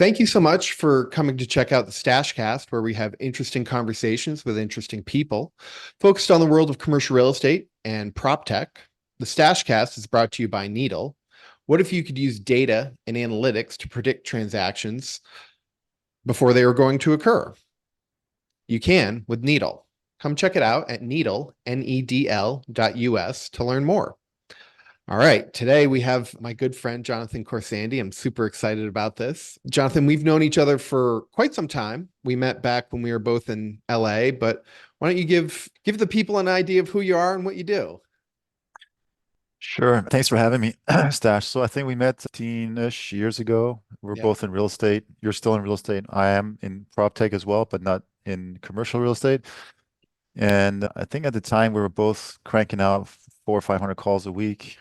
Thank you so much for coming to check out the StashCast, where we have interesting conversations with interesting people focused on the world of commercial real estate and PropTech. The StashCast is brought to you by Needle. What if you could use data and analytics to predict transactions before they are going to occur? You can with Needle. Come check it out at needle, nedl.us to learn more. All right. Today we have my good friend, Jonathan Khorsandi. I'm super excited about this. Jonathan, we've known each other for quite some time. We met back when we were both in LA, but why don't you give the people an idea of who you are and what you do? Sure. Thanks for having me, Stash. So I think we met 15-ish years ago. We're Yeah. both in real estate. You're still in real estate. I am in prop tech as well, but not in commercial real estate. And I think at the time we were both cranking out 400 or 500 calls a week,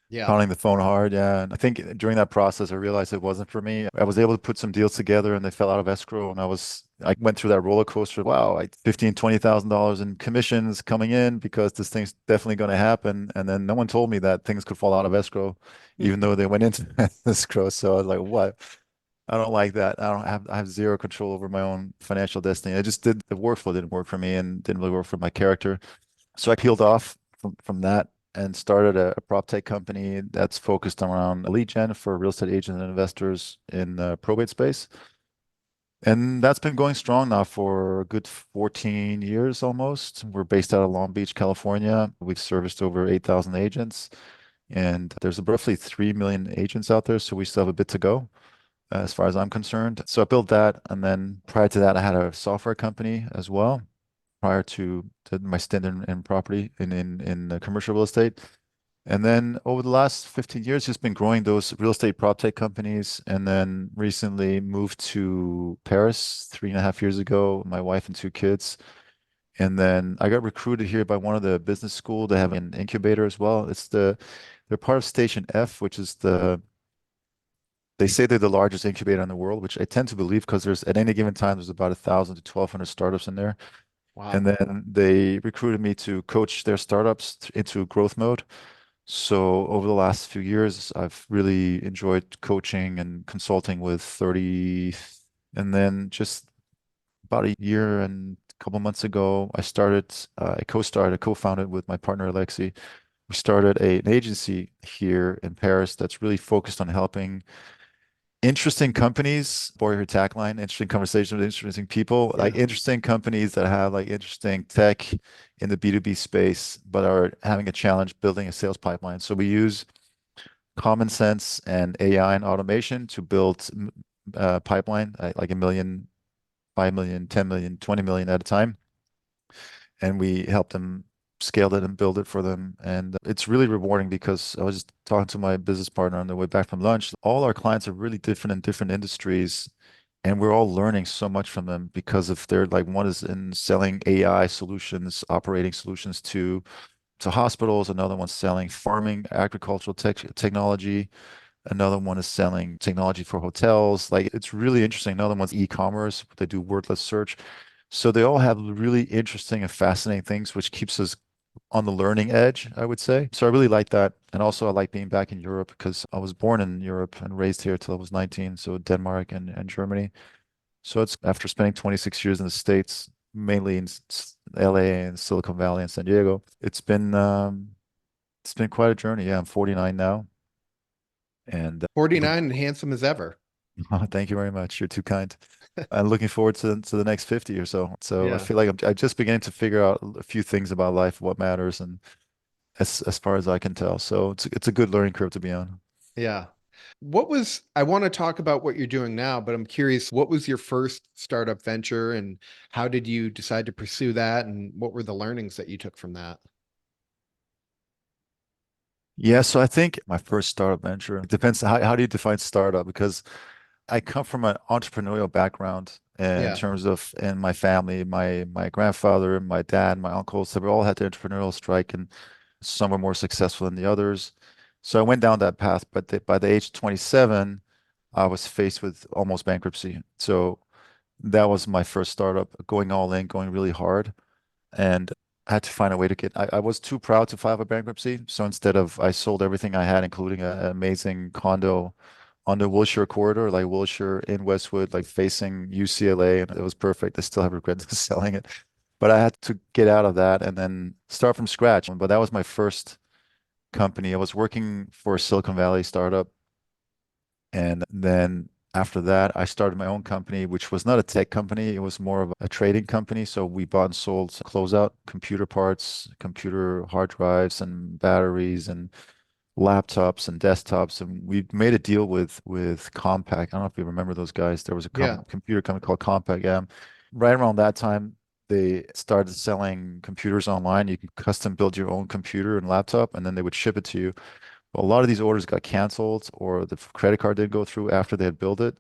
Yeah. pounding the phone hard. Yeah. And I think during that process, I realized it wasn't for me. I was able to put some deals together and they fell out of escrow. And I went through that roller coaster. Wow, like $15,000, $20,000 in commissions coming in because this thing's definitely going to happen. And then no one told me that things could fall out of escrow, Hmm. even though they went into escrow. So I was like, what? I don't like that. I have zero control over my own financial destiny. The workflow didn't work for me and didn't really work for my character. So I peeled off from that and started a prop tech company that's focused around lead gen for real estate agents and investors in the probate space. And that's been going strong now for a good 14 years almost. We're based out of Long Beach, California. We've serviced over 8,000 agents, and there's roughly 3 million agents out there, so we still have a bit to go as far as I'm concerned. So I built that, and then prior to that, I had a software company as well prior to my stint in property in commercial real estate. And then over the last 15 years, just been growing those real estate prop tech companies. And then recently moved to Paris 3.5 years ago, my wife and two kids. And then I got recruited here by one of the business school. They have an incubator as well. They're part of Station F, which is they say they're the largest incubator in the world, which I tend to believe because there's at any given time, there's about 1,000 to 1,200 startups in there. And Wow. then they recruited me to coach their startups into growth mode. So over the last few years, I've really enjoyed coaching and consulting with 30. And then just about a year and a couple months ago, I co-founded with my partner, Alexi. We started an agency here in Paris that's really focused on helping interesting companies, for your tagline, interesting conversation with interesting people, like Yeah. interesting companies that have like interesting tech in the B2B space, but are having a challenge building a sales pipeline. So we use common sense and AI and automation to build pipeline like 1 million, 5 million, 10 million, 20 million at a time. And we help them scale it and build it for them. And it's really rewarding because I was just talking to my business partner on the way back from lunch. All our clients are really different in different industries. And we're all learning so much from them because of their like one is in selling AI solutions, operating solutions to hospitals, another one's selling farming, agricultural technology, another one is selling technology for hotels. Like it's really interesting. Another one's e-commerce. They do wordless search. So they all have really interesting and fascinating things, which keeps us on the learning edge, I would say. So I really like that. And also I like being back in Europe because I was born in Europe and raised here till I was 19. So Denmark and Germany. So it's after spending 26 years in the States, mainly in LA and Silicon Valley and San Diego, it's been quite a journey. Yeah, I'm 49 now. And 49 and handsome as ever. thank you very much. You're too kind. I'm looking forward to the next 50 or so. So I Yeah. feel like I'm just beginning to figure out a few things about life, what matters, and as far as I can tell. So it's a good learning curve to be on. Yeah. I want to talk about what you're doing now, but I'm curious, what was your first startup venture and how did you decide to pursue that? And what were the learnings that you took from that? Yeah, so I think my first startup venture, it depends how do you define startup? Because I come from an entrepreneurial background in Yeah. terms of in my family, my grandfather, my dad, my uncles, they all had the entrepreneurial strike and some were more successful than the others. So I went down that path, but by the age of 27, I was faced with almost bankruptcy. So that was my first startup, going all in, going really hard. And I had to find a way to I was too proud to file a bankruptcy. So instead of, I sold everything I had, including an amazing condo on the Wilshire corridor, like Wilshire in Westwood, like facing UCLA, and it was perfect. I still have regrets selling it, but I had to get out of that and then start from scratch. But that was my first company. I was working for a Silicon Valley startup, and then after that, I started my own company, which was not a tech company. It was more of a trading company. So we bought and sold closeout computer parts, computer hard drives and batteries and laptops and desktops. And we made a deal with Compaq. I don't know if you remember those guys. There was a Yeah. computer company called Compaq. Yeah. Right around that time, they started selling computers online. You could custom build your own computer and laptop, and then they would ship it to you. Well, a lot of these orders got canceled or the credit card didn't go through after they had built it.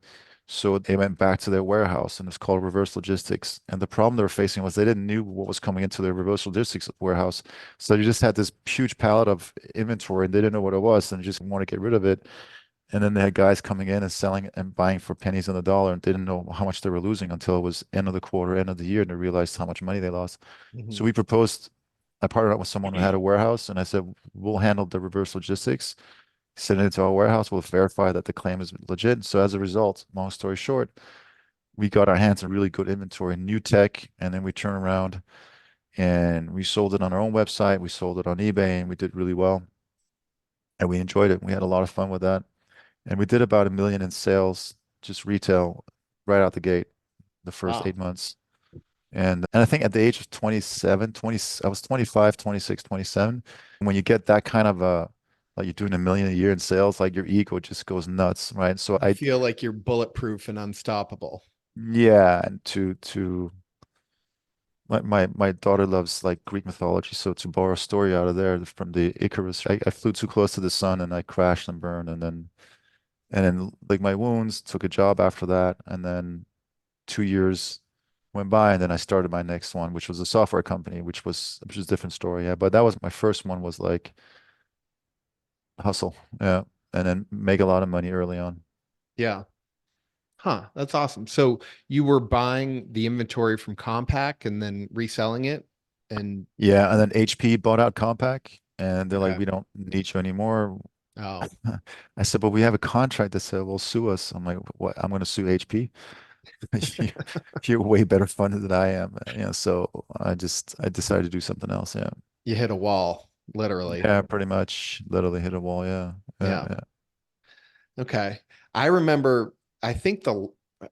So they went back to their warehouse and it's called reverse logistics. And the problem they were facing was they didn't knew what was coming into their reverse logistics warehouse. So they just had this huge pallet of inventory and they didn't know what it was and just want to get rid of it. And then they had guys coming in and selling and buying for pennies on the dollar and didn't know how much they were losing until it was end of the quarter, end of the year, and they realized how much money they lost. So Mhm. we proposed, I partnered up with someone who had a warehouse and I said, we'll handle the reverse logistics, send it to our warehouse, we'll verify that the claim is legit. So as a result, long story short, we got our hands on really good inventory, new tech, and then we turned around and we sold it on our own website, we sold it on eBay, and we did really well. And we enjoyed it. We had a lot of fun with that. And we did about 1 million in sales, just retail, right out the gate, the first Wow. 8 months. And I think at the age of 27, 20, I was 25, 26, 27. And when you get that kind of like you're doing 1 million a year in sales, like your ego just goes nuts, right? So You feel like you're bulletproof and unstoppable. yeah, and to my daughter loves like Greek mythology, so to borrow a story out of there from the Icarus, I flew too close to the sun and I crashed and burned, and then like my wounds took a job after that, and then 2 years went by, and then I started my next one, which was a software company, which was a different story. Yeah, but that was my first one was like hustle, yeah, and then make a lot of money early on. Yeah. Huh. That's awesome. So you were buying the inventory from Compaq and then reselling it and Yeah, and then HP bought out Compaq, and they're like, okay. we don't need you anymore. Oh, I said, but we have a contract that said will sue us. I'm like, what? I'm going to sue HP? You- You're way better funded than I am. So I decided to do something else. Yeah. you hit a wall, literally. Yeah, pretty much literally hit a wall. Yeah. Yeah. Yeah. Yeah. Okay. I remember, I think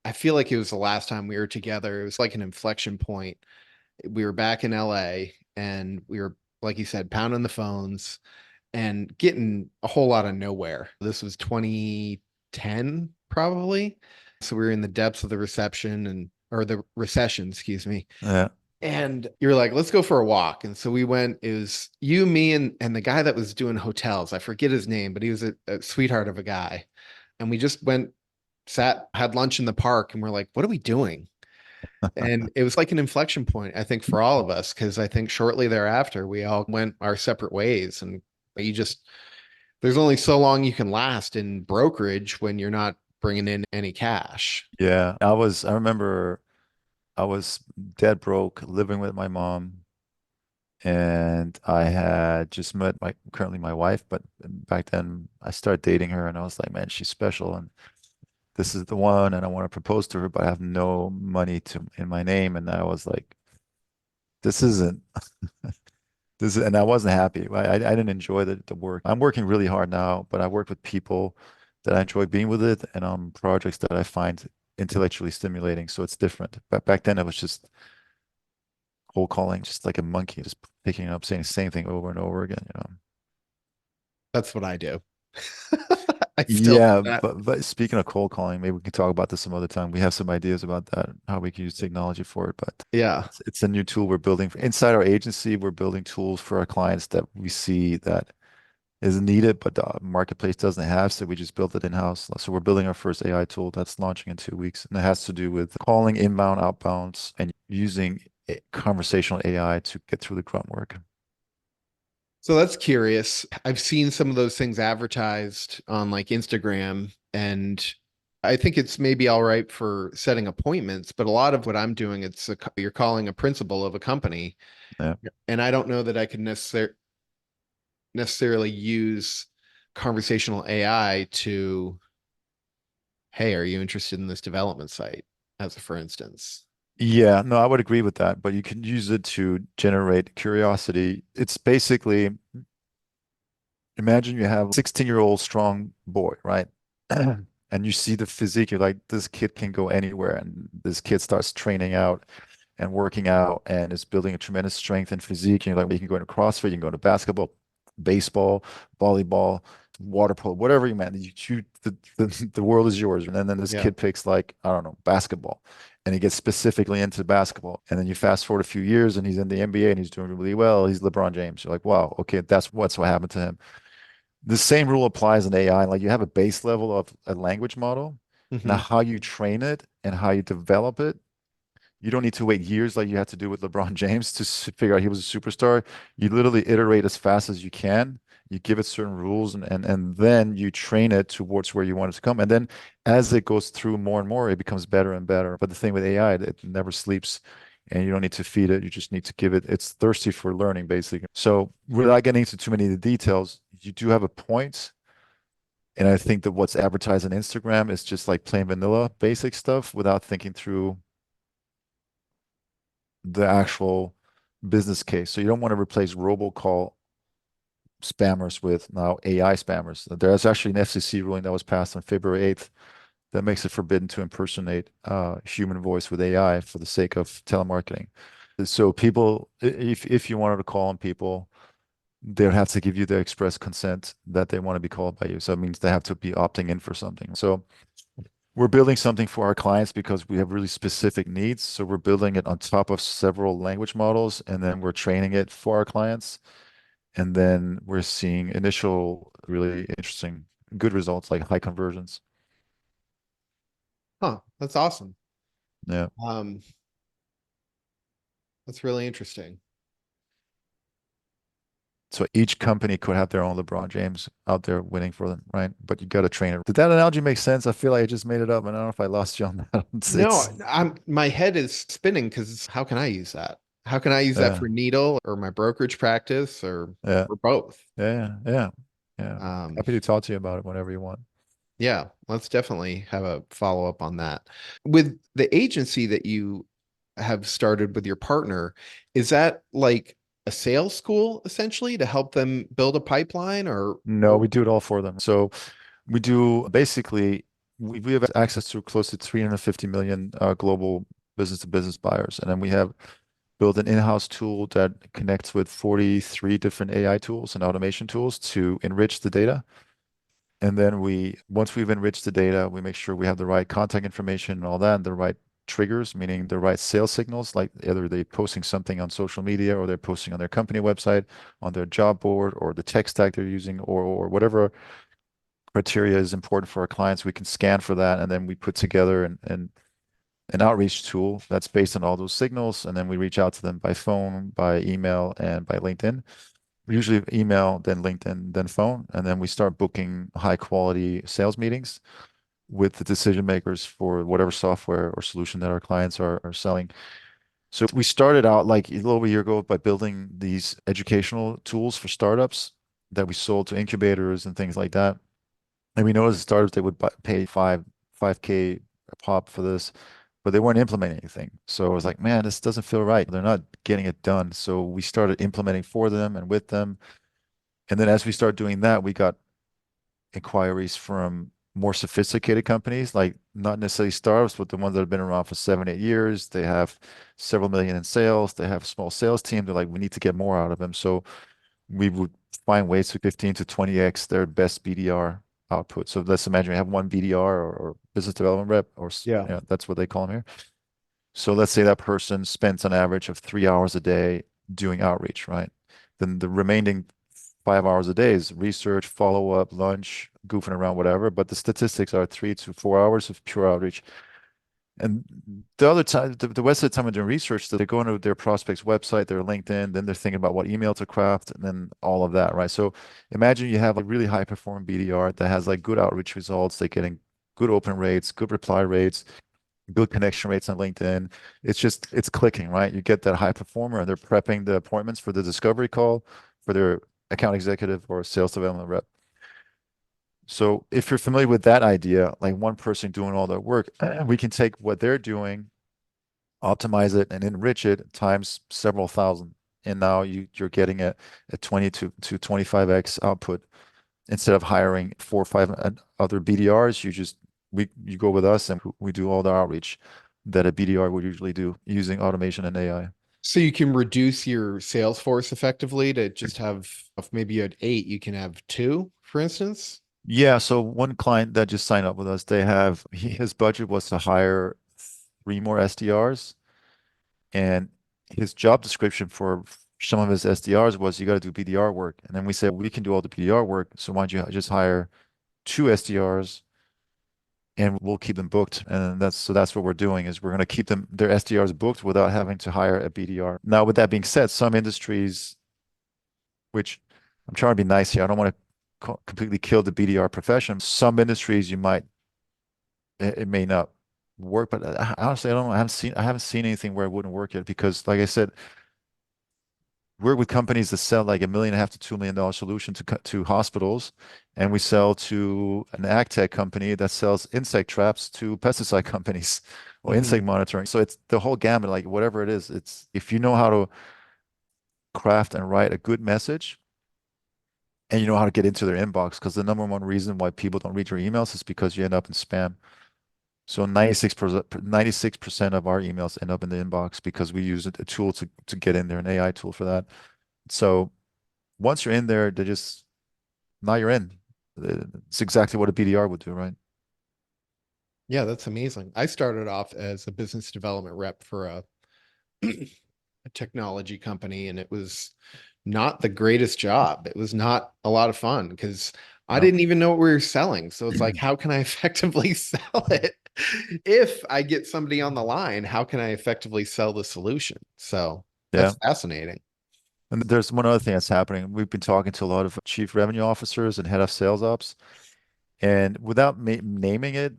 I feel like it was the last time we were together. It was like an inflection point. We were back in LA and we were, like you said, pounding the phones and getting a whole lot of nowhere. This was 2010, probably. So we were in the depths of the reception or the recession, excuse me. Yeah. And you're like, let's go for a walk. And so we went, it was you, me, and the guy that was doing hotels. I forget his name, but he was a sweetheart of a guy. And we just went, sat, had lunch in the park, and we're like, what are we doing? And it was like an inflection point, I think, for all of us, because I think shortly thereafter, we all went our separate ways. And you just, there's only so long you can last in brokerage when you're not bringing in any cash. Yeah. I remember I was dead broke living with my mom, and I had just met currently my wife, but back then I started dating her and I was like, man, she's special and this is the one, and I want to propose to her, but I have no money to in my name. And I was like, this isn't and I wasn't happy. I didn't enjoy the work. I'm working really hard now, but I work with people that I enjoy being with it and on projects that I find intellectually stimulating. So it's different. But back then it was just cold calling, just like a monkey, just picking up, saying the same thing over and over again. That's what I do. I still do Yeah, that. but speaking of cold calling, maybe we can talk about this some other time. We have some ideas about that, how we can use technology for it, but Yeah. it's a new tool we're building inside our agency. We're building tools for our clients that we see that is needed, but the marketplace doesn't have, so we just built it in-house. So we're building our first AI tool that's launching in 2 weeks, and it has to do with calling inbound, outbounds, and using conversational AI to get through the grunt work. So that's curious. I've seen some of those things advertised on like Instagram, and I think it's maybe all right for setting appointments, but a lot of what I'm doing, you're calling a principal of a company, Yeah. and I don't know that I could necessarily use conversational AI to hey, are you interested in this development site? As a for instance. Yeah, no, I would agree with that, but you can use it to generate curiosity. It's basically, imagine you have a 16-year-old strong boy, right? And you see the physique, you're like, this kid can go anywhere. And this kid starts training out and working out and is building a tremendous strength and physique. And you're like, well, you can go into CrossFit, you can go to basketball, baseball, volleyball, water polo, whatever you man. You choose the world is yours. And then this Yeah. kid picks like, I don't know, basketball. And he gets specifically into basketball. And then you fast forward a few years and he's in the NBA and he's doing really well. He's LeBron James. You're like, wow, okay, that's what's what happened to him. The same rule applies in AI. Like you have a base level of a language model. Now, Hmm. how you train it and how you develop it, you don't need to wait years like you had to do with LeBron James to figure out he was a superstar. You literally iterate as fast as you can. You give it certain rules and then you train it towards where you want it to come. And then as it goes through more and more, it becomes better and better. But the thing with AI, it never sleeps and you don't need to feed it. You just need to give it, it's thirsty for learning, basically. So without getting into too many of the details, you do have a point. And I think that what's advertised on Instagram is just like plain vanilla basic stuff without thinking through the actual business case. So you don't want to replace robocall spammers with now AI spammers. There's actually an FCC ruling that was passed on February 8th that makes it forbidden to impersonate human voice with AI for the sake of telemarketing. So people, if you wanted to call on people, they'll have to give you the express consent that they want to be called by you. So it means they have to be opting in for something. So we're building something for our clients because we have really specific needs. So we're building it on top of several language models, and then we're training it for our clients. And then we're seeing initial really interesting, good results like high conversions. Huh. That's awesome. Yeah. Um, that's really interesting. So each company could have their own LeBron James out there winning for them, right? But you got to train it. Did that analogy make sense? I feel like I just made it up, and I don't know if I lost you on that. No, I'm my head is spinning because how can I use that? How can I use that Yeah, for Needle or my brokerage practice yeah, or both? yeah, yeah, yeah. Um, Happy to talk to you about it whenever you want. yeah, let's definitely have a follow up on that. With the agency that you have started with your partner, is that like a sales school essentially to help them build a pipeline No, or we do it all for them. So we do basically, we have access to close to 350 million global business to business buyers. And then we have built an in-house tool that connects with 43 different AI tools and automation tools to enrich the data. And then once we've enriched the data, we make sure we have the right contact information and all that, and the right triggers, meaning the right sales signals, like either they posting something on social media or they're posting on their company website, on their job board, or the tech stack they're using, or whatever criteria is important for our clients. We can scan for that, and then we put together an outreach tool that's based on all those signals, and then we reach out to them by phone, by email, and by LinkedIn. Usually email, then LinkedIn, then phone, and then we start booking high quality sales meetings with the decision makers for whatever software or solution that our clients are selling. So we started out like a little over a year ago by building these educational tools for startups that we sold to incubators and things like that. And we noticed startups they would pay 5K a pop for this, but they weren't implementing anything. So I was like, man, this doesn't feel right. They're not getting it done. So we started implementing for them and with them. And then as we started doing that, we got inquiries from more sophisticated companies, like not necessarily startups, but the ones that have been around for 7, 8 years. They have several million in sales. They have a small sales team. They're like, we need to get more out of them. So we would find ways to 15 to 20x their best BDR output. So let's imagine we have one BDR or business development rep, or yeah. that's what they call them here. So let's say that person spends an average of 3 hours a day doing outreach, right? Then the remaining 5 hours a day is research, follow up, lunch, goofing around, whatever. But the statistics are 3 to 4 hours of pure outreach. And the other time, the rest of the time when doing research, they go into their prospect's website, their LinkedIn, then they're thinking about what email to craft, and then all of that, right? So imagine you have a really high performing BDR that has like good outreach results, they're getting good open rates, good reply rates, good connection rates on LinkedIn. It's clicking, right? You get that high performer and they're prepping the appointments for the discovery call for their account executive or sales development rep. So if you're familiar with that idea, like one person doing all that work, we can take what they're doing, optimize it, and enrich it times several thousand. And now you're getting a 20 to 25x output. Instead of hiring 4 or 5 other BDRs, you go with us and we do all the outreach that a BDR would usually do using automation and AI. So you can reduce your sales force effectively to just have, if maybe you had 8, you can have 2, for instance. Yeah, so one client that just signed up with us, his budget was to hire 3 more SDRs, and his job description for some of his SDRs was you got to do BDR work. And then we said we can do all the BDR work, so why don't you just hire 2 SDRs and we'll keep them booked. And that's what we're doing is we're going to keep their SDRs booked without having to hire a BDR. Now, with that being said, some industries, which I'm trying to be nice here, I don't want to completely kill the BDR profession. Some industries it may not work, but honestly, I don't know. I haven't seen anything where it wouldn't work yet because, like I said, we're with companies that sell like $1.5 million to $2 million solution to hospitals, and we sell to an ag tech company that sells insect traps to pesticide companies or Mhm. insect monitoring. So it's the whole gamut, like whatever it is. It's if you know how to craft and write a good message and you know how to get into their inbox, because the number one reason why people don't read your emails is because you end up in spam. So 96% of our emails end up in the inbox because we use a tool to get in there, an AI tool for that. So once you're in there, now you're in. It's exactly what a BDR would do, right? Yeah, that's amazing. I started off as a business development rep for a technology company, and it was not the greatest job. It was not a lot of fun because I No. didn't even know what we were selling. So it's like, how can I effectively sell it? If I get somebody on the line, how can I effectively sell the solution? So that's Yeah. fascinating. And there's one other thing that's happening. We've been talking to a lot of chief revenue officers and head of sales ops, and without naming it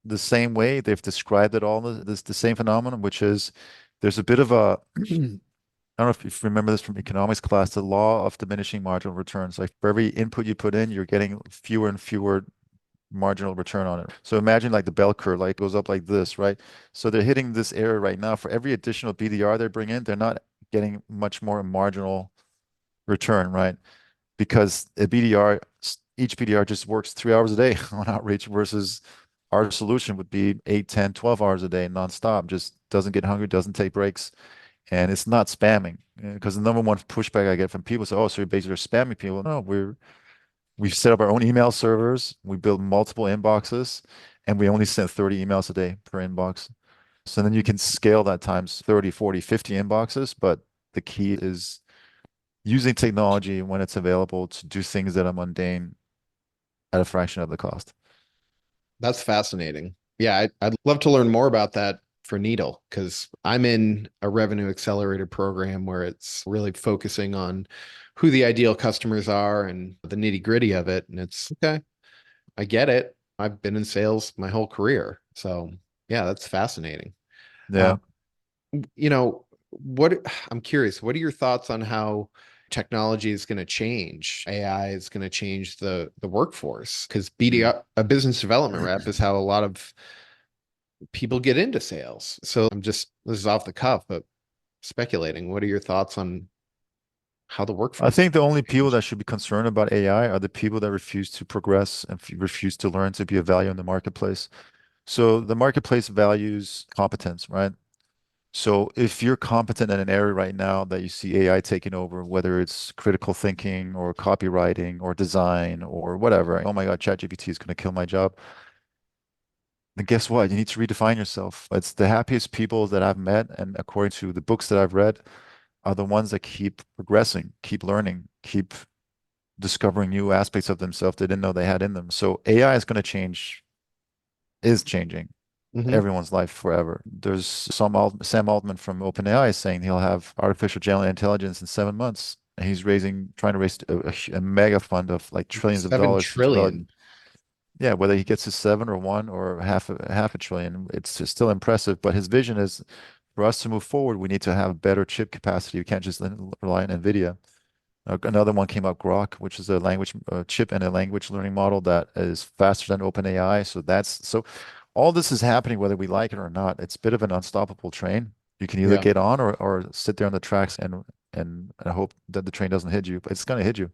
the same way, they've described it all as the same phenomenon, which is there's a bit of a I don't know if you remember this from economics class, the law of diminishing marginal returns. Like for every input you put in, you're getting fewer and fewer marginal return on it. So imagine like the bell curve, like goes up like this, right? So they're hitting this area right now. For every additional BDR they bring in, they're not getting much more marginal return, right? Because each BDR just works 3 hours a day on outreach versus our solution would be 8, 10, 12 hours a day nonstop, just doesn't get hungry, doesn't take breaks. And it's not spamming because the number one pushback I get from people is, oh, so you're basically spamming people. No, we've set up our own email servers. We build multiple inboxes and we only send 30 emails a day per inbox. So then you can scale that times 30, 40, 50 inboxes. But the key is using technology when it's available to do things that are mundane at a fraction of the cost. That's fascinating. Yeah, I'd love to learn more about that for Needle because I'm in a revenue accelerator program where it's really focusing on who the ideal customers are and the nitty gritty of it. And it's okay, I get it. I've been in sales my whole career. So yeah, that's fascinating. Yeah. Um, you know, what I'm curious, what are your thoughts on how technology is going to change? AI is going to change the workforce because Mm. BD a business development rep is how a lot of people get into sales. So this is off the cuff, but speculating. What are your thoughts on how the I workforce think the only people change? that should be concerned about AI are the people that refuse to progress and refuse to learn to be a value in the marketplace. So the marketplace values competence, right? So if you're competent in an area right now that you see AI taking over, whether it's critical thinking or copywriting or design or whatever, oh my God, ChatGPT is going to kill my job. Then guess what? You need to redefine yourself. It's the happiest people that I've met, and according to the books that I've read, are the ones that keep progressing, keep learning, keep discovering new aspects of themselves they didn't know they had in them. So AI is going to change, is changing Hmm. everyone's life forever. There's Sam Altman from OpenAI saying he'll have artificial general intelligence in 7 months. And he's trying to raise a mega fund of like trillions of Seven dollars to develop. trillion. Yeah, whether he gets to seven or one or half a trillion, it's just still impressive. But his vision is for us to move forward, we need to have better chip capacity. We can't just rely on NVIDIA. Another one came out, Grok, which is a language chip and a language learning model that is faster than OpenAI. So all this is happening whether we like it or not. It's a bit of an unstoppable train. You can either Yeah. get on or sit there on the tracks and hope that the train doesn't hit you, but it's going to hit you.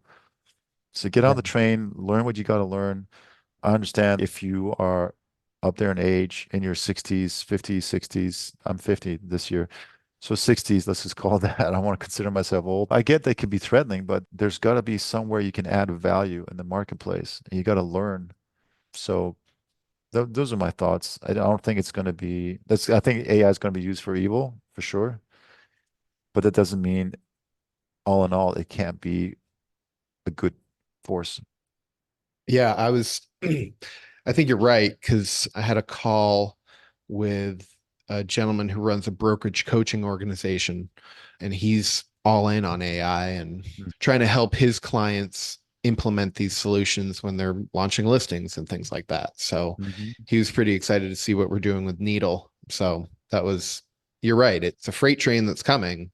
So get on Yeah. the train, learn what you got to learn. I understand if you are up there in age, in your 60s, 50s, 60s. I'm 50 this year. So 60s, let's just call that. I don't want to consider myself old. I get they can be threatening, but there's got to be somewhere you can add value in the marketplace. And you got to learn. So th those are my thoughts. I don't think it's going to be that's I think AI is going to be used for evil for sure, but that doesn't mean all in all it can't be a good force. Yeah, I was, I think you're right because I had a call with a gentleman who runs a brokerage coaching organization, and he's all in on AI and trying to help his clients implement these solutions when they're launching listings and things like that. So Mm-hmm. he was pretty excited to see what we're doing with Needle. So that was, you're right. It's a freight train that's coming,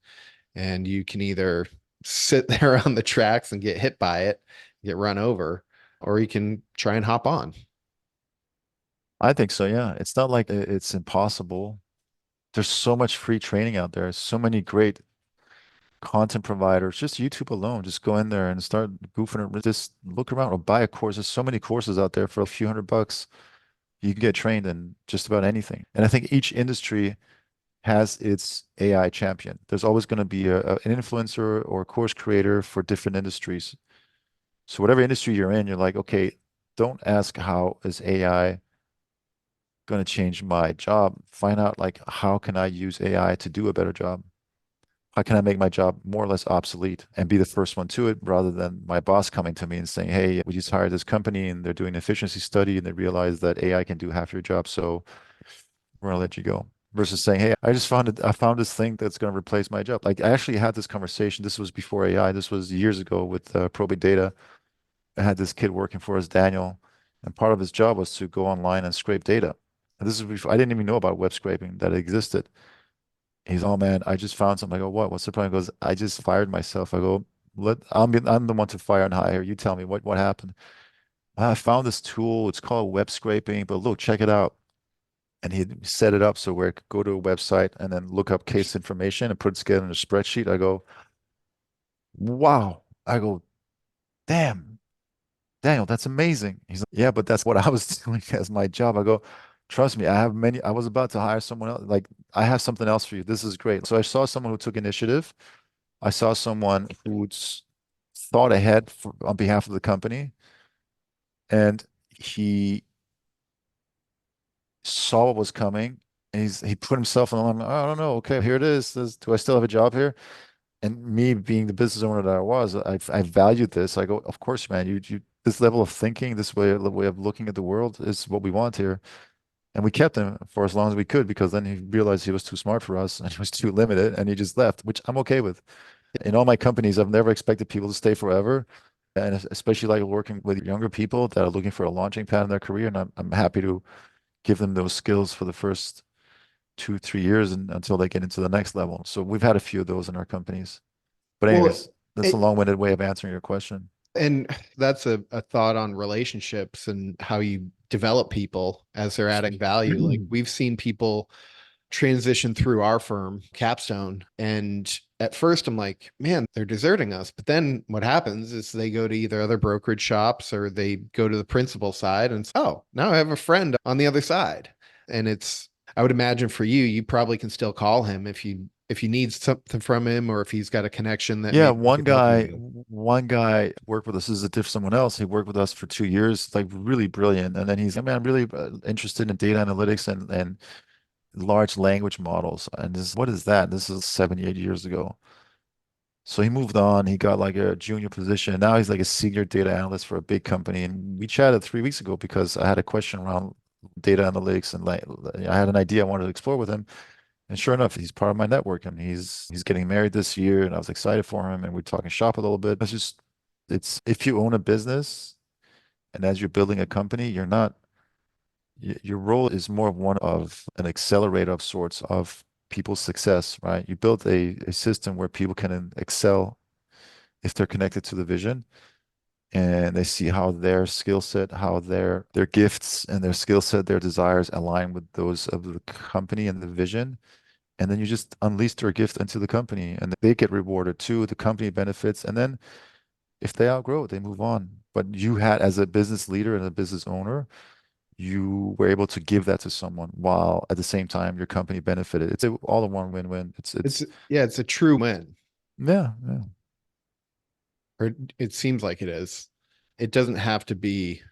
and you can either sit there on the tracks and get hit by it, get run over, or you can try and hop on. I think so, yeah. It's not like it's impossible. There's so much free training out there, so many great content providers, just YouTube alone. Just go in there and start goofing around. Just look around or buy a course. There's so many courses out there for a few $100. You can get trained in just about anything. And I think each industry has its AI champion. There's always going to be an influencer or a course creator for different industries. So whatever industry you're in, you're like, okay, don't ask how is AI going to change my job. Find out like how can I use AI to do a better job? How can I make my job more or less obsolete and be the first one to it rather than my boss coming to me and saying, hey, we just hired this company and they're doing an efficiency study and they realize that AI can do half your job. So we're gonna let you go. Versus saying, hey, I found this thing that's gonna replace my job. Like I actually had this conversation. This was before AI. This was years ago with probate data. I had this kid working for us, Daniel, and part of his job was to go online and scrape data. And this is before I didn't even know about web scraping that it existed. He's, oh man, I just found something. I go, what? What's the problem? He goes, I just fired myself. I go, I'm the one to fire and hire. You tell me what happened. I found this tool. It's called web scraping, but look, check it out. And he set it up so where it could go to a website and then look up case information and put it together in a spreadsheet. I go, wow. I go, damn, Daniel, that's amazing. He's like, yeah, but that's what I was doing as my job. I go, trust me, I was about to hire someone else. Like, I have something else for you. This is great. So I saw someone who took initiative. I saw someone who's thought ahead on behalf of the company, and he saw what was coming, and he put himself on the line. I don't know. Okay, here it is. Do I still have a job here? And me being the business owner that I was, I valued this. I go, of course, man. You this level of thinking, this way of looking at the world is what we want here. And we kept him for as long as we could because then he realized he was too smart for us and he was too limited, and he just left, which I'm okay with. In all my companies, I've never expected people to stay forever. And especially like working with younger people that are looking for a launching pad in their career. And I'm happy to give them those skills for the first 2, 3 years and until they get into the next level. So we've had a few of those in our companies. But Well, anyways, that's a it, long-winded way of answering your question. and that's a thought on relationships and how you develop people as they're adding value. Like we've seen people transition through our firm, Capstone. And at first, I'm like, man, they're deserting us. But then what happens is they go to either other brokerage shops or they go to the principal side and, oh, now I have a friend on the other side. And it's, I would imagine for you, you probably can still call him if you need something from him or if he's got a connection that Yeah, maybe he could help you with. one guy worked with us. This is a different someone else. He worked with us for 2 years, like really brilliant. And then he's, I mean, I'm really interested in data analytics and large language models. And this, what is that? This is 7, 8 years ago. So he moved on. He got like a junior position. Now he's like a senior data analyst for a big company. And we chatted 3 weeks ago because I had a question around data analytics and like I had an idea I wanted to explore with him. And sure enough, he's part of my network and he's getting married this year. And I was excited for him. And we're talking shop a little bit. It's if you own a business and as you're building a company, you're not your role is more of one of an accelerator of sorts of people's success, right? You build a system where people can excel if they're connected to the vision and they see how their skill set, how their gifts and their skill set, their desires align with those of the company and the vision. And then you just unleash their gift into the company and they get rewarded too. The company benefits. And then if they outgrow it, they move on. But you had, as a business leader and a business owner, you were able to give that to someone while at the same time your company benefited. It's a all-in-one win-win. Yeah, it's a true win, Yeah, yeah. or it seems like it is. It doesn't have to be.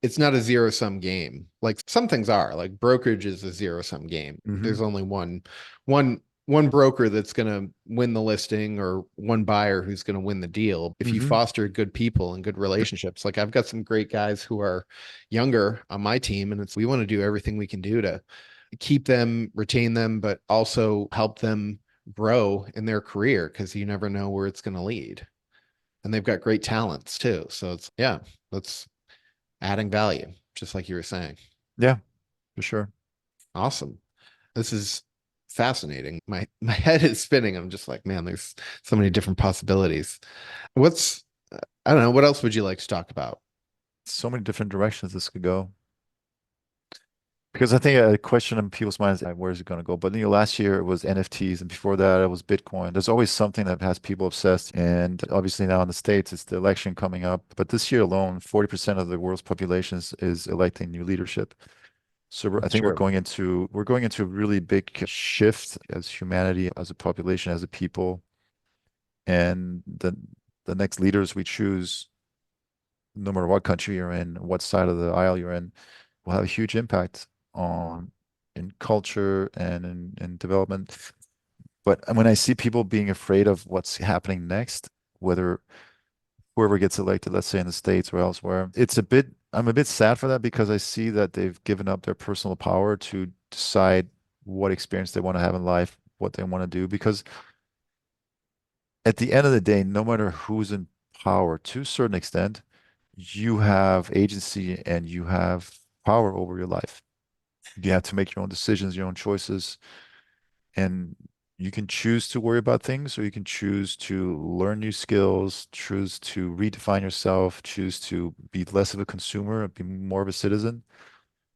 It's not a zero sum game. Like some things are, like brokerage is a zero sum game. Hmm. There's only one broker that's going to win the listing or one buyer who's going to win the deal. If you Hmm. foster good people and good relationships, like I've got some great guys who are younger on my team, and we want to do everything we can do to keep them, retain them, but also help them grow in their career because you never know where it's going to lead. And they've got great talents too. So yeah, that's adding value, just like you were saying. Yeah, for sure. Awesome. This is fascinating. My head is spinning. I'm just like, man, there's so many different possibilities. What's I don't know, what else would you like to talk about? So many different directions this could go. Because I think a question in people's minds, like, where's it going to go? But last year it was NFTs, and before that it was Bitcoin. There's always something that has people obsessed. And obviously now in the States, it's the election coming up. But this year alone, 40% of the world's population is electing new leadership. So I It's think true. we're going into a really big shift as humanity, as a population, as a people, and the next leaders we choose, no matter what country you're in, what side of the aisle you're in, will have a huge impact on in culture and in development. But when I see people being afraid of what's happening next, whether whoever gets elected, let's say in the States or elsewhere, I'm a bit sad for that because I see that they've given up their personal power to decide what experience they want to have in life, what they want to do. Because at the end of the day, no matter who's in power, to a certain extent, you have agency and you have power over your life. You have to make your own decisions, your own choices, and you can choose to worry about things or you can choose to learn new skills, choose to redefine yourself, choose to be less of a consumer and be more of a citizen.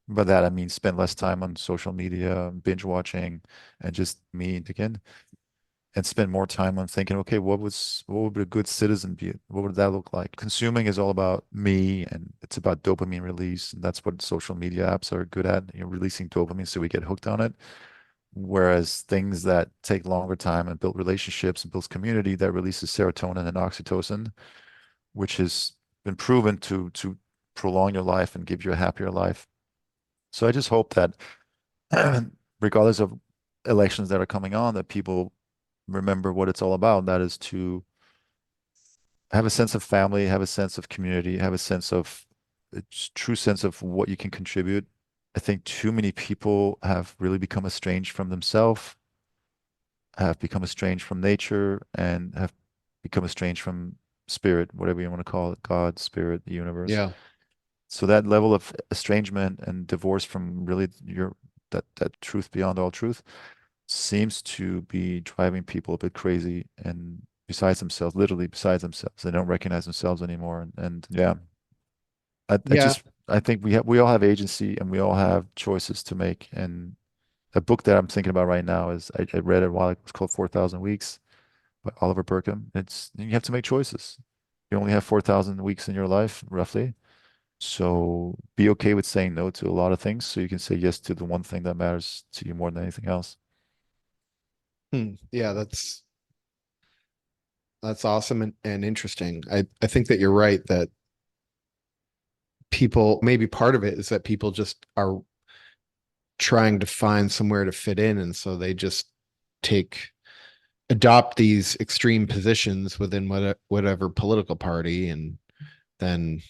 By that, I mean spend less time on social media, binge watching, and just me again, and spend more time on thinking, okay, what would a good citizen be? What would that look like? Consuming is all about me and it's about dopamine release. And that's what social media apps are good at, releasing dopamine so we get hooked on it. Whereas things that take longer time and build relationships and builds community that releases serotonin and oxytocin, which has been proven to prolong your life and give you a happier life. So I just hope that regardless of elections that are coming on, that people remember what it's all about. That is to have a sense of family, have a sense of community, have a sense of a true sense of what you can contribute. I think too many people have really become estranged from themselves, have become estranged from nature, and have become estranged from spirit, whatever you want to call it, God, spirit, the universe. Yeah. So that level of estrangement and divorce from really that truth beyond all truth seems to be driving people a bit crazy and besides themselves, literally besides themselves. They don't recognize themselves anymore. And yeah, Yeah. I think we all have agency and we all have choices to make. And a book that I'm thinking about right now is I read it a while ago. It's called 4,000 Weeks by Oliver Berkman. It's you have to make choices. You only have 4,000 weeks in your life, roughly. So be okay with saying no to a lot of things so you can say yes to the one thing that matters to you more than anything else. Yeah, that's awesome and interesting. I think that you're right that people, maybe part of it is that people just are trying to find somewhere to fit in, and so they just take adopt these extreme positions within whatever political party, and then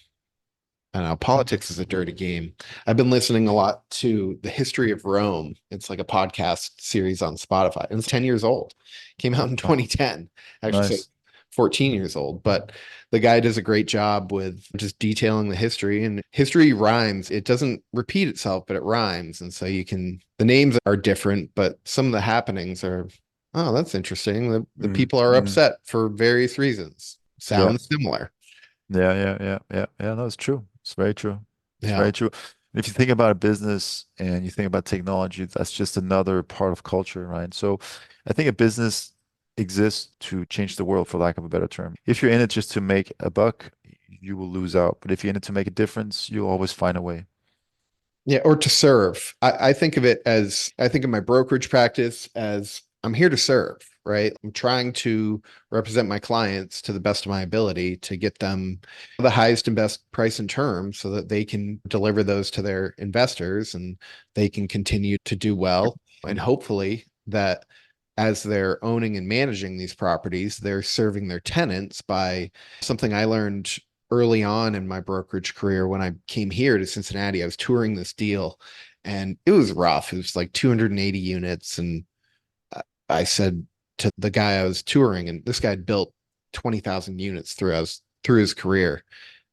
I don't know, politics is a dirty game. I've been listening a lot to The History of Rome. It's like a podcast series on Spotify. And it's 10 years old. Came out in Oh, 2010. Actually, so nice. 14 years old. But the guy does a great job with just detailing the history. And history rhymes. It doesn't repeat itself, but it rhymes. And so the names are different, but some of the happenings are Oh, that's interesting. The Mm, people are mm. upset for various reasons. Yeah. Sounds similar. Yeah. No, it's true. It's very true. It's Yeah. very true. If you think about a business and you think about technology, that's just another part of culture, right? So I think a business exists to change the world, for lack of a better term. If you're in it just to make a buck, you will lose out. But if you're in it to make a difference, you'll always find a way. Yeah, or to serve. I think of it as I think of my brokerage practice as I'm here to serve, right? I'm trying to represent my clients to the best of my ability to get them the highest and best price and terms so that they can deliver those to their investors and they can continue to do well. And hopefully that as they're owning and managing these properties, they're serving their tenants by something I learned early on in my brokerage career when I came here to Cincinnati. I was touring this deal and it was rough. It was like 280 units. And I said to the guy I was touring, and this guy had built 20,000 units through his career.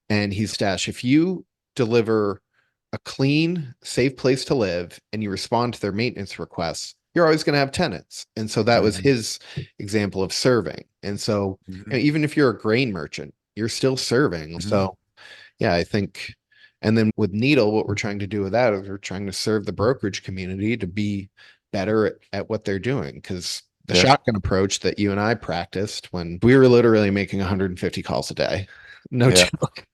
And he's Stash, if you deliver a clean, safe place to live and you respond to their maintenance requests, you're always going to have tenants. And so that was Hmm. his example of serving. And so Hmm. even if you're a grain merchant, you're still serving. Hmm. So yeah, I think, and then with Needle, what we're trying to do with that is we're trying to serve the brokerage community to be better at what they're doing. Because the Yeah. shotgun approach that you and I practiced when we were literally making 150 calls a day, no Yeah. joke.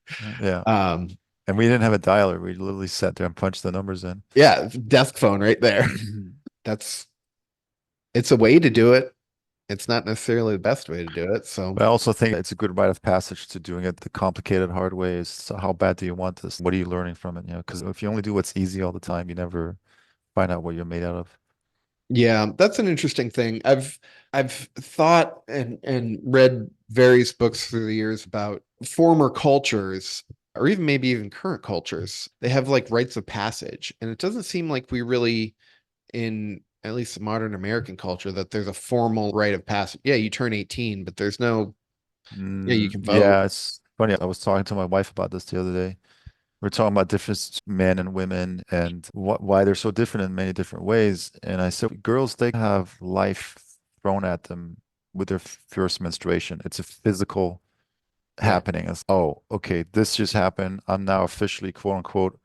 Yeah. Um, And we didn't have a dialer. We literally sat there and punched the numbers in. yeah, desk phone right there. That's it's a way to do it. It's not necessarily the best way to do it. So But I also think it's a good rite of passage to doing it the complicated, hard way. Is so how bad do you want this? What are you learning from it? Because if you only do what's easy all the time, you never find out what you're made out of. yeah, that's an interesting thing. I've thought and read various books through the years about former cultures or even maybe even current cultures. They have like rites of passage, and it doesn't seem like we really in at least the modern American culture that there's a formal rite of passage. Yeah, you turn 18, but there's no yeah, you can vote. Yeah, it's funny. I was talking to my wife about this the other day. We're talking about different men and women and why they're so different in many different ways. And I said, girls, they have life thrown at them with their first menstruation. It's a physical Yeah. happening. It's, oh, okay, this just happened. I'm now officially, quote unquote,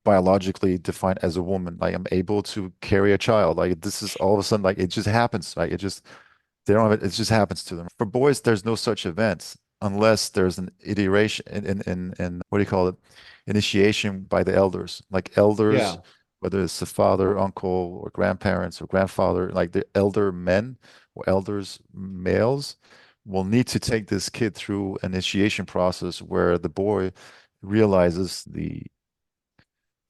biologically defined as a woman. Like I'm able to carry a child. Like this is all of a sudden, like it just happens. Like it just, they don't have it, it just happens to them. For boys, there's no such event unless there's an iteration in what do you call it? Initiation by the elders. Like elders, Yeah. whether it's the father, uncle, or grandparents or grandfather, like the elder men or elders males will need to take this kid through an initiation process where the boy realizes the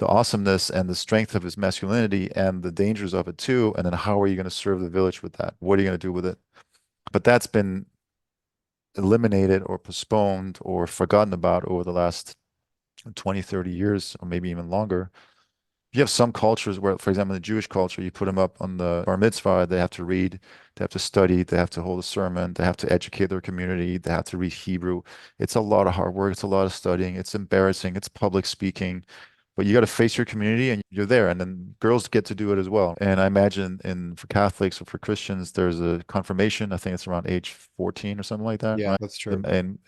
awesomeness and the strength of his masculinity and the dangers of it too. And then how are you going to serve the village with that? What are you going to do with it? But that's been eliminated or postponed or forgotten about over the last 20, 30 years, or maybe even longer. You have some cultures where, for example, in the Jewish culture, you put them up on the bar mitzvah, they have to read, they have to study, they have to hold a sermon, they have to educate their community, they have to read Hebrew. It's a lot of hard work, it's a lot of studying, it's embarrassing, it's public speaking, but you got to face your community and you're there. And then girls get to do it as well. And I imagine in for Catholics or for Christians, there's a confirmation. I think it's around age 14 or something like that, Yeah, right? that's true. And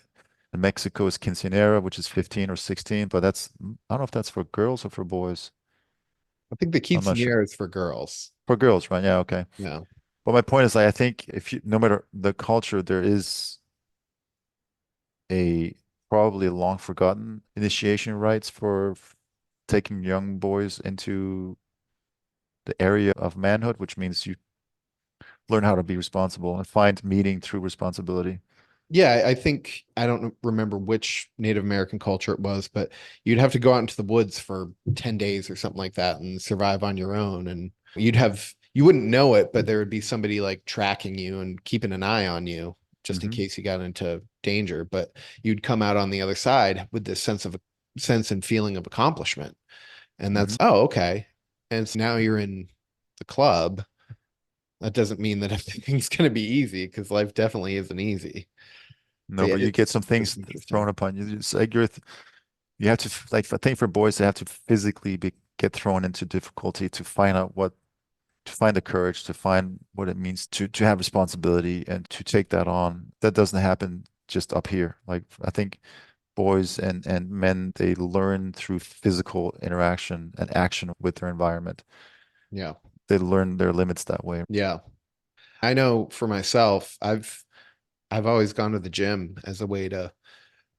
in Mexico is quinceañera, which is 15 or 16, but that's I don't know if that's for girls or for boys. I think the I'm not sure. quinceanera is for girls. For girls, right? Yeah, okay. Yeah. But my point is, like, I think if you, no matter the culture, there is a probably long forgotten initiation rites for taking young boys into the area of manhood, which means you learn how to be responsible and find meaning through responsibility. Yeah, I think I don't remember which Native American culture it was, but you'd have to go out into the woods for 10 days or something like that and survive on your own. And you wouldn't know it, but there would be somebody like tracking you and keeping an eye on you just in Hmm. case you got into danger. But you'd come out on the other side with this sense and feeling of accomplishment. And Hmm. that's, oh, okay. And so now you're in the club. That doesn't mean that everything's going to be easy because life definitely isn't easy. But No, yeah, but you get some it's things interesting. thrown upon you. It's like you have to like I think for boys they have to physically get thrown into difficulty to find out what to find the courage, to find what it means to have responsibility and to take that on. That doesn't happen just up here. Like I think boys and men, they learn through physical interaction and action with their environment. Yeah. They learn their limits that way. Yeah. I know for myself, I've always gone to the gym as a way to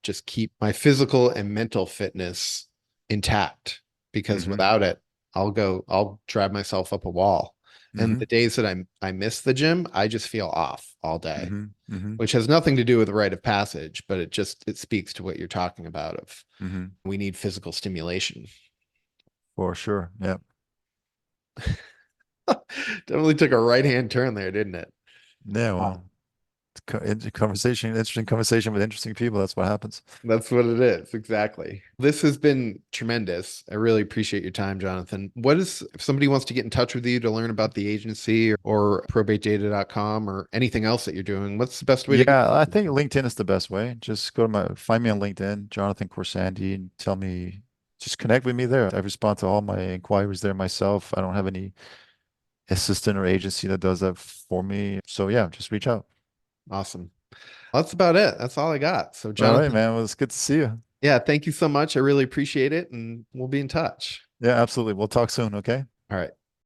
just keep my physical and mental fitness intact because Hmm. without it, I'll drive myself up a wall. And the Hmm. days that I miss the gym, I just feel off all day, Hmm. Hmm. which has nothing to do with the rite of passage, but it speaks to what you're talking about of Hmm. we need physical stimulation. For sure. Yeah. Definitely took a right-hand turn there, didn't it? Yeah. Wow. Well, conversation, interesting conversation with interesting people. That's what happens. That's what it is. Exactly. This has been tremendous. I really appreciate your time, Jonathan. What is, if somebody wants to get in touch with you to learn about the agency or probatedata.com or anything else that you're doing, what's the best way to get? Yeah, I think LinkedIn is the best way. Just find me on LinkedIn, Jonathan Khorsandi, and just connect with me there. I respond to all my inquiries there myself. I don't have any assistant or agency that does that for me. So yeah, just reach out. Awesome. That's about it. That's all I got. So, All right, Jonathan, man. Well, it's good to see you. yeah, thank you so much. I really appreciate it. And we'll be in touch. Yeah, absolutely. We'll talk soon, okay? All right.